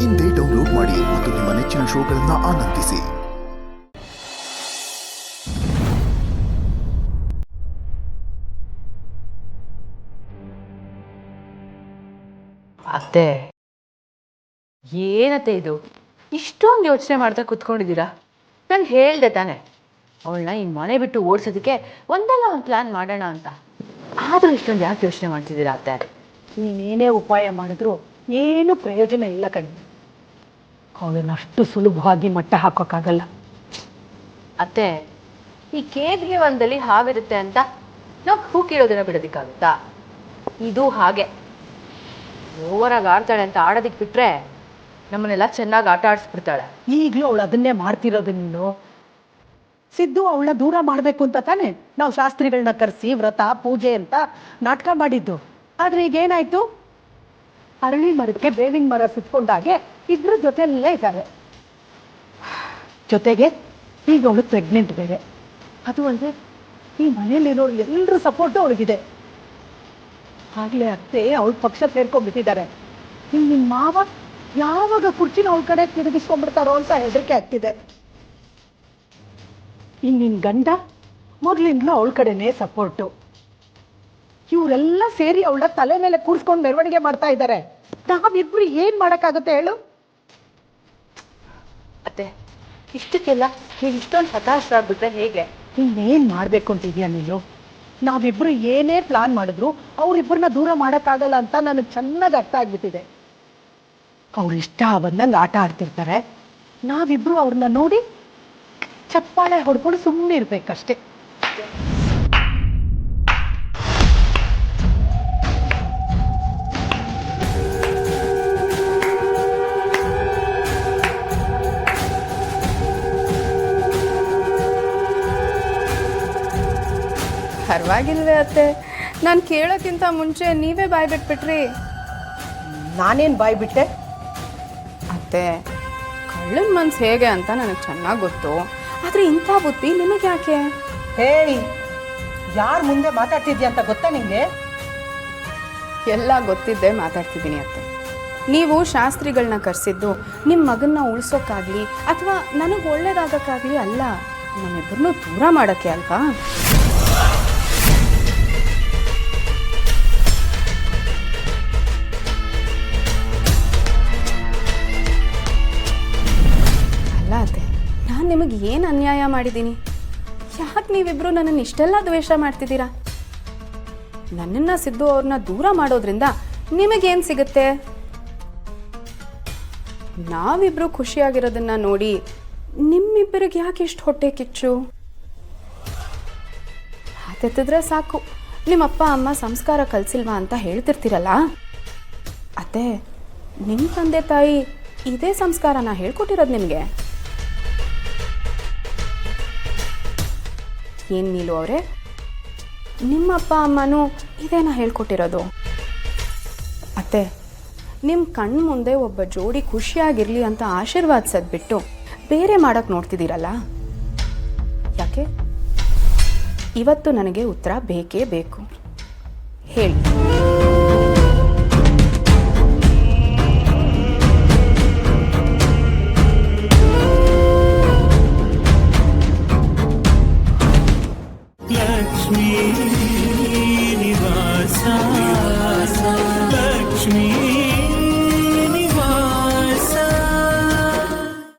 ಇಂದೇ ಡೌನ್ಲೋಡ್ ಮಾಡಿ ಮತ್ತು ನಿಮ್ಮ ನೆಚ್ಚಿನ ಶೋಗಳನ್ನು ಆನಂದಿಸಿ. ಅತ್ತೆ, ಏನತ್ತೆ ಇದು ಇಷ್ಟೊಂದು ಯೋಚನೆ ಮಾಡ್ತಾ ಕುತ್ಕೊಂಡಿದ್ದೀರಾ? ನಾನು ಹೇಳ್ದೆ ತಾನೆ ಅವಳನ್ನ ಈ ಮನೆ ಬಿಟ್ಟು ಓಡಿಸೋದಕ್ಕೆ ಒಂದಲ್ಲ ಒಂದು ಪ್ಲಾನ್ ಮಾಡೋಣ ಅಂತ. ಆದರೂ ಇಷ್ಟೊಂದು ಯಾಕೆ ಯೋಚನೆ ಮಾಡ್ತಿದ್ದೀರಾ ಅತ್ತೆ? ನೀನೇನೇ ಉಪಾಯ ಮಾಡಿದ್ರು ಏನು ಪ್ರಯೋಜನ ಇಲ್ಲ ಕಣ್ಣು. ಅವಳನ್ನ ಅಷ್ಟು ಸುಲಭವಾಗಿ ಮಟ್ಟ ಹಾಕೋಕ್ಕಾಗಲ್ಲ. ಅತ್ತೆ, ಈ ಕೇದ್ಗೆ ಒಂದಲ್ಲಿ ಹಾವಿರುತ್ತೆ ಅಂತ ನಾವು ಹೂ ಕೀಳೋದನ್ನ ಬಿಡೋದಕ್ಕಾಗುತ್ತಾ? ಇದು ಹಾಗೆ ಓವರಾಗಿ ಆಡ್ತಾಳೆ ಅಂತ ಆಡೋದಕ್ಕೆ ಬಿಟ್ರೆ ನಮ್ಮನ್ನೆಲ್ಲ ಚೆನ್ನಾಗಿ ಆಟ ಆಡಿಸ್ಬಿಡ್ತಾಳೆ. ಈಗಲೂ ಅವಳು ಅದನ್ನೇ ಮಾಡ್ತಿರೋದು. ನೀನು ಸಿದ್ದು ಅವಳನ್ನ ದೂರ ಮಾಡಬೇಕು ಅಂತ ತಾನೆ ನಾವು ಶಾಸ್ತ್ರಿಗಳನ್ನ ಕರೆಸಿ ವ್ರತ ಪೂಜೆ ಅಂತ ನಾಟಕ ಮಾಡಿದ್ದು. ಆದರೆ ಈಗೇನಾಯ್ತು? ಅರಳಿ ಮರಕ್ಕೆ ಬೇವಿನ ಮರ ಸುತ್ಕೊಂಡಾಗೆ ಇದ್ರ ಜೊತೆಯಲ್ಲೇ ಇದ್ದಾರೆ. ಜೊತೆಗೆ ಈಗ ಅವಳು ಪ್ರೆಗ್ನೆಂಟ್ ಬೇರೆ. ಅದು ಅಲ್ಲದೆ ಈ ಮನೆಯಲ್ಲಿರೋಳು ಎಲ್ಲರೂ ಸಪೋರ್ಟು ಅವಳಿಗಿದೆ. ಆಗಲೇ ಅತ್ತೆ ಅವಳ ಪಕ್ಷ ಸೇರ್ಕೊಂಡ್ಬಿಟ್ಟಿದ್ದಾರೆ. ನಿಮ್ಮ ಮಾವ ಯಾವಾಗ ಕುರ್ಚಿನ ಅವಳ ಕಡೆ ತಿರುಗಿಸ್ಕೊಂಡ್ಬಿಡ್ತಾರೋ ಅಂತ ಹೆದರಿಕೆ ಆಗ್ತಿದೆ. ನಿನ್ನ ಗಂಡ ಮೊದಲಿಂದಲೂ ಅವಳ ಕಡೆನೇ ಸಪೋರ್ಟು. ಇವರೆಲ್ಲ ಸೇರಿ ಅವಳ ತಲೆ ಮೇಲೆ ಕೂರಿಸ್ಕೊಂಡು ಮೆರವಣಿಗೆ ಮಾಡ್ತಾ ಇದ್ದಾರೆ. ನಾವಿಬ್ರು ಏನ್ ಮಾಡೋಕ್ಕಾಗುತ್ತೆ ಹೇಳು? ಅತ್ತೆ, ಇಷ್ಟಕ್ಕೆಲ್ಲ ನೀವು ಇಷ್ಟೊಂದು ಹತಾಶರಾಗ್ಬಿಟ್ರೆ ಹೇಗೆ? ಇನ್ನೇನ್ ಮಾಡ್ಬೇಕು ಅಂತಿದ್ಯಾ ನೀನು? ನಾವಿಬ್ರು ಏನೇ ಪ್ಲಾನ್ ಮಾಡಿದ್ರು ಅವ್ರಿಬ್ಬರನ್ನ ದೂರ ಮಾಡೋಕ್ಕಾಗಲ್ಲ ಅಂತ ನನಗೆ ಚೆನ್ನಾಗಿ ಅರ್ಥ ಆಗ್ಬಿಟ್ಟಿದೆ. ಅವ್ರು ಇಷ್ಟ ಬಂದಂಗೆ ಆಟ ಆಡ್ತಿರ್ತಾರೆ. ನಾವಿಬ್ರು ಅವ್ರನ್ನ ನೋಡಿ ಚಪ್ಪಾಳೆ ಹೊಡ್ಕೊಂಡು ಸುಮ್ಮನೆ ಇರ್ಬೇಕಷ್ಟೇ. ಪರವಾಗಿಲ್ವೇ ಅತ್ತೆ, ನಾನು ಕೇಳೋಕ್ಕಿಂತ ಮುಂಚೆ ನೀವೇ ಬಾಯ್ ಬಿಟ್ಬಿಟ್ರಿ. ನಾನೇನು ಬಾಯ್ ಬಿಟ್ಟೆ? ಅತ್ತೆ, ಕಳ್ಳನ ಮನ್ಸು ಹೇಗೆ ಅಂತ ನನಗೆ ಚೆನ್ನಾಗಿ ಗೊತ್ತು. ಆದರೆ ಇಂಥ ಬುದ್ಧಿ ನಿಮಗೆ ಯಾಕೆ? ಹೇಳಿ, ಯಾರು ಮುಂದೆ ಮಾತಾಡ್ತಿದ್ಯಾ ಅಂತ ಗೊತ್ತಾ ನಿಂಗೆ? ಎಲ್ಲ ಗೊತ್ತಿದ್ದೆ ಮಾತಾಡ್ತಿದ್ದೀನಿ ಅತ್ತೆ. ನೀವು ಶಾಸ್ತ್ರಿಗಳನ್ನ ಕರೆಸಿದ್ದು ನಿಮ್ಮ ಮಗನ್ನ ಉಳಿಸೋಕ್ಕಾಗಲಿ ಅಥವಾ ನನಗೆ ಒಳ್ಳೇದಾಗಕ್ಕಾಗಲಿ ಅಲ್ಲ, ನಮ್ಮಿಬ್ಬರನ್ನೂ ದೂರ ಮಾಡೋಕ್ಕೆ ಅಲ್ವಾ? ನಾನು ನಿಮಗೆ ಏನು ಅನ್ಯಾಯ ಮಾಡಿದ್ದೀನಿ? ಯಾಕೆ ನೀವಿಬ್ರು ನನ್ನನ್ನು ಇಷ್ಟೆಲ್ಲ ದ್ವೇಷ ಮಾಡ್ತಿದ್ದೀರಾ? ನನ್ನನ್ನು ಸಿದ್ದು ಅವ್ರನ್ನ ದೂರ ಮಾಡೋದ್ರಿಂದ ನಿಮಗೇನು ಸಿಗುತ್ತೆ? ನಾವಿಬ್ರು ಖುಷಿಯಾಗಿರೋದನ್ನ ನೋಡಿ ನಿಮ್ಮಿಬ್ಬರಿಗೆ ಯಾಕೆ ಇಷ್ಟು ಹೊಟ್ಟೆ ಕಿಚ್ಚು? ಮಾತೆತ್ತಿದ್ರೆ ಸಾಕು ನಿಮ್ಮಪ್ಪ ಅಮ್ಮ ಸಂಸ್ಕಾರ ಕಲಿಸಿಲ್ವಾ ಅಂತ ಹೇಳ್ತಿರ್ತೀರಲ್ಲ. ಅತ್ತೆ, ನಿಮ್ಮ ತಂದೆ ತಾಯಿ ಇದೇ ಸಂಸ್ಕಾರನ ಹೇಳ್ಕೊಟ್ಟಿರೋದು ನಿಮಗೆ? ಏನು ನೀಲು ಅವರೇ, ನಿಮ್ಮ ಅಪ್ಪ ಅಮ್ಮನೂ ಇದೇನ ಹೇಳ್ಕೊಟ್ಟಿರೋದು? ಅತ್ತೆ, ನಿಮ್ಮ ಕಣ್ಣು ಮುಂದೆ ಒಬ್ಬ ಜೋಡಿ ಖುಷಿಯಾಗಿರಲಿ ಅಂತ ಆಶೀರ್ವಾದಿಸೋದ್ಬಿಟ್ಟು ಬೇರೆ ಮಾಡೋಕ್ಕೆ ನೋಡ್ತಿದ್ದೀರಲ್ಲ, ಯಾಕೆ? ಇವತ್ತು ನನಗೆ ಉತ್ತರ ಬೇಕೇ ಬೇಕು. ಹೇಳಿ.